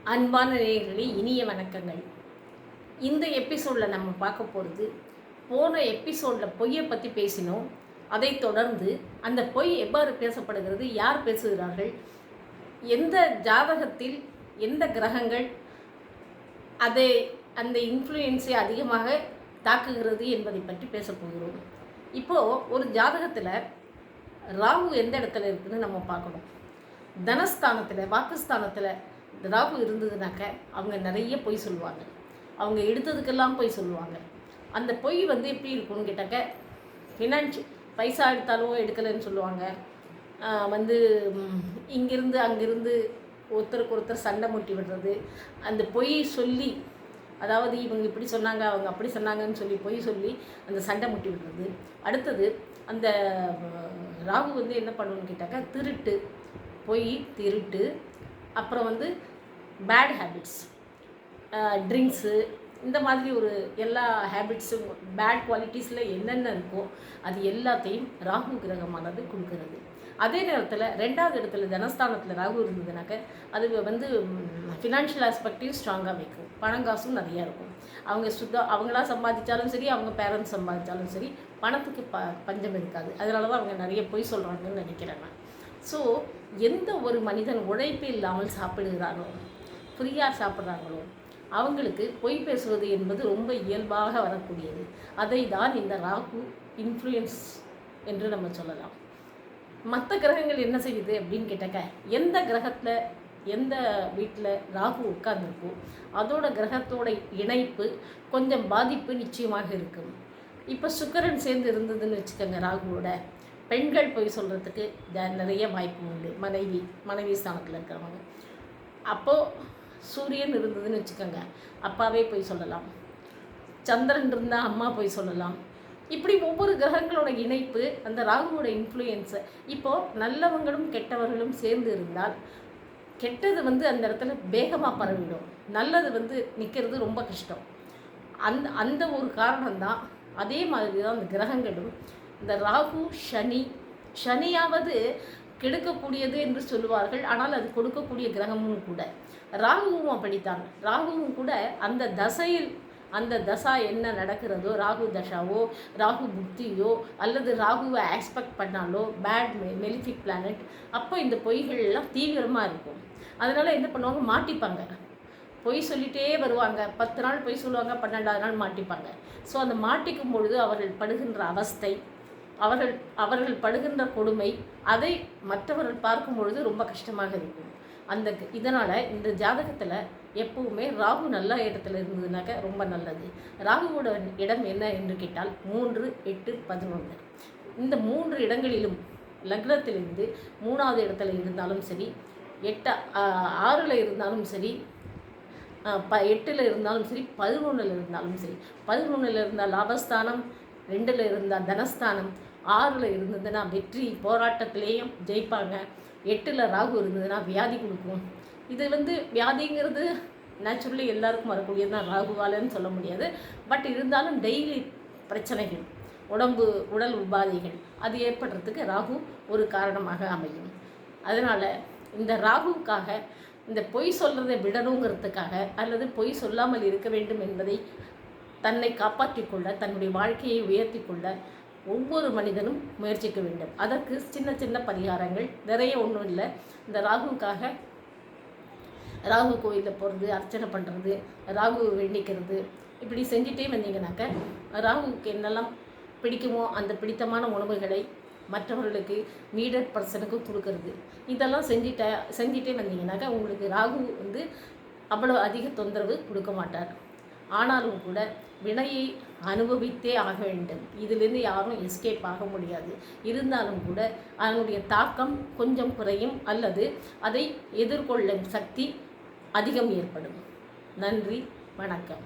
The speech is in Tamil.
அன்பான நேயர்களே, இனிய வணக்கங்கள். இந்த எபிசோடில் நம்ம பார்க்க போகிறது, போன எபிசோடில் பொய்யை பற்றி பேசினோம். அதை தொடர்ந்து அந்த பொய் எவ்வாறு பேசப்படுகிறது, யார் பேசுகிறார்கள், எந்த ஜாதகத்தில் எந்த கிரகங்கள் அதை அந்த இன்ஃப்ளூயன்ஸை அதிகமாக தாக்குகிறது என்பதை பற்றி பேசப்போகிறோம். இப்போது ஒரு ஜாதகத்தில் ராகு எந்த இடத்துல இருக்குதுன்னு நம்ம பார்க்கணும். தனஸ்தானத்தில், வாக்குஸ்தானத்தில் ராகு இருந்ததுனாக்க அவங்க நிறைய பொய் சொல்லுவாங்க. அவங்க எடுத்ததுக்கெல்லாம் பொய் சொல்லுவாங்க. அந்த பொய் எப்படி இருக்கும்னு கேட்டாக்க, பைசா எடுத்தாலும் எடுக்கலைன்னு சொல்லுவாங்க. இங்கிருந்து அங்கிருந்து ஒருத்தருக்கு ஒருத்தர் சண்டை மூட்டி விடுறது, அந்த பொய் சொல்லி, அதாவது இவங்க இப்படி சொன்னாங்க, அவங்க அப்படி சொன்னாங்கன்னு சொல்லி பொய் சொல்லி அந்த சண்டை மூட்டி விடுறது. அடுத்தது அந்த ராகு என்ன பண்ணணும்னு கேட்டாக்க, திருட்டு, பொய், திருட்டு, அப்புறம் பேட் ஹேபிட்ஸ், ட்ரிங்க்ஸு, இந்த மாதிரி ஒரு எல்லா ஹேபிட்ஸும், பேட் குவாலிட்டிஸில் என்னென்ன இருக்கோ அது எல்லாத்தையும் ராகு கிரகமானது கொடுக்கறது. அதே நேரத்தில் ரெண்டாவது இடத்துல தனஸ்தானத்தில் ராகு இருந்ததுனாக்க அது ஃபினான்ஷியல் ஆஸ்பெக்டையும் ஸ்ட்ராங்காக வைக்கும். பணங்காசும் நிறையா இருக்கும். அவங்களா சம்பாதிச்சாலும் சரி, அவங்க பேரண்ட்ஸ் சம்பாதிச்சாலும் சரி, பணத்துக்கு பஞ்சம் இருக்காது. அதனால தான் அவங்க நிறைய பொய் சொல்கிறாங்கன்னு நினைக்கிறேன் நான். ஸோ எந்த ஒரு மனிதன் உழைப்பு இல்லாமல் சாப்பிடுகிறாரோ, ஃப்ரீயாக சாப்பிட்றாங்களோ, அவங்களுக்கு பொய் பேசுவது என்பது ரொம்ப இயல்பாக வரக்கூடியது. அதை தான் இந்த ராகு இன்ஃப்ளூயன்ஸ் என்று நம்ம சொல்லலாம். மற்ற கிரகங்கள் என்ன செய்யுது அப்படின்னு கேட்டாக்க, எந்த கிரகத்தில் எந்த வீட்டில் ராகு உட்கார்ந்துருக்கோ அதோட கிரகத்தோட இணைப்பு கொஞ்சம் பாதிப்பு நிச்சயமாக இருக்கும். இப்போ சுக்கிரன் சேர்ந்து இருந்ததுன்னு வச்சுக்கோங்க, ராகுவோட பெண்கள் பொய் சொல்கிறதுக்கு நிறைய வாய்ப்பு உண்டு. மனைவி ஸ்தானத்தில் இருக்கிறவங்க. அப்போது சூரியன் இருந்ததுன்னு வச்சுக்கோங்க, அப்பாவே பொய் சொல்லலாம். சந்திரன் இருந்தால் அம்மா பொய் சொல்லலாம். இப்படி ஒவ்வொரு கிரகங்களோட இணைப்பு, அந்த ராகுவோட இன்ஃப்ளூயன்ஸை. இப்போது நல்லவங்களும் கெட்டவர்களும் சேர்ந்து இருந்தால் கெட்டது அந்த இடத்துல வேகமாக பரவிடும், நல்லது நிற்கிறது ரொம்ப கஷ்டம். அந்த ஒரு காரணம்தான். அதே மாதிரி தான் அந்த கிரகங்களும். இந்த ராகு, சனியாவது கெடுக்கக்கூடியது என்று சொல்லுவார்கள். ஆனால் அது கொடுக்கக்கூடிய கிரகமும் கூட. ராகுவும் அப்படித்தான். ராகுவும் கூட அந்த தசா என்ன நடக்கிறதோ, ராகு தசாவோ, ராகு புக்தியோ, அல்லது ராகுவை எக்ஸ்பெக்ட் பண்ணாலோ, பேட் மெலிஃபிக் பிளானட், அப்போ இந்த பொய்கள் எல்லாம் தீவிரமாக இருக்கும். அதனால் என்ன பண்ணுவாங்க, மாட்டிப்பாங்க. பொய் சொல்லிகிட்டே வருவாங்க. 10 நாள் பொய் சொல்லுவாங்க, 12ஆவது நாள் மாட்டிப்பாங்க. ஸோ அந்த மாட்டிக்கும் பொழுது அவர்கள் படுகின்ற அவஸ்தை, அவர்கள் படுகின்ற கொடுமை, அதை மற்றவர்கள் பார்க்கும் பொழுது ரொம்ப கஷ்டமாக இருக்கும். இதனால் இந்த ஜாதகத்தில் எப்பவுமே ராகு நல்ல இடத்துல இருந்ததுனாக்க ரொம்ப நல்லது. ராகுவோட இடம் என்ன என்று கேட்டால் 3, 8, 11. இந்த 3 இடங்களிலும் லக்னத்திலிருந்து 3வது இடத்துல இருந்தாலும் சரி, 6ல் இருந்தாலும் சரி, 8ல் இருந்தாலும் சரி, 11ல் இருந்தாலும் சரி. 11ல் இருந்தால் லாபஸ்தானம், 2ல் இருந்தால் தனஸ்தானம், 6ல் இருந்ததுன்னா வெற்றி, போராட்டத்திலேயும் ஜெயிப்பாங்க. 8ல் ராகு இருந்ததுன்னா வியாதி கொடுக்கும். இது வியாதிங்கிறது நேச்சுரலி எல்லாருக்கும் வரக்கூடியது தான், ராகுவாலன்னு சொல்ல முடியாது. பட் இருந்தாலும் டெய்லி பிரச்சனைகள், உடல் உபாதைகள் அது ஏற்படுறதுக்கு ராகு ஒரு காரணமாக அமையும். அதனால் இந்த ராகுவுக்காக இந்த பொய் சொல்கிறதை விடணுங்கிறதுக்காக, அல்லது பொய் சொல்லாமல் இருக்க வேண்டும் என்பதை தன்னை காப்பாற்றிக்கொள்ள, தன்னுடைய வாழ்க்கையை உயர்த்தி கொள்ள ஒவ்வொரு மனிதனும் முயற்சிக்க வேண்டும். அதற்கு சின்ன சின்ன பரிகாரங்கள் நிறைய ஒன்றும் இல்லை. இந்த ராகுவுக்காக ராகு கோயிலில் போகிறது, அர்ச்சனை பண்ணுறது, ராகு வேண்டிக்கிறது, இப்படி செஞ்சுட்டே வந்தீங்கன்னாக்க ராகுவுக்கு என்னெல்லாம் பிடிக்குமோ அந்த பிடித்தமான உணவுகளை மற்றவர்களுக்கு, நீடட் பர்சனுக்கு கொடுக்கறது, இதெல்லாம் செஞ்சிட்டே வந்தீங்கன்னாக்கா உங்களுக்கு ராகு அவ்வளோ அதிக தொந்தரவு கொடுக்க மாட்டார். ஆனாலும் கூட வினையை அனுபவித்தே ஆக வேண்டும். இதிலிருந்து யாரும் எஸ்கேப் ஆக முடியாது. இருந்தாலும் கூட அதனுடைய தாக்கம் கொஞ்சம் குறையும், அல்லது அதை எதிர்கொள்ளும் சக்தி அதிகம் ஏற்படும். நன்றி, வணக்கம்.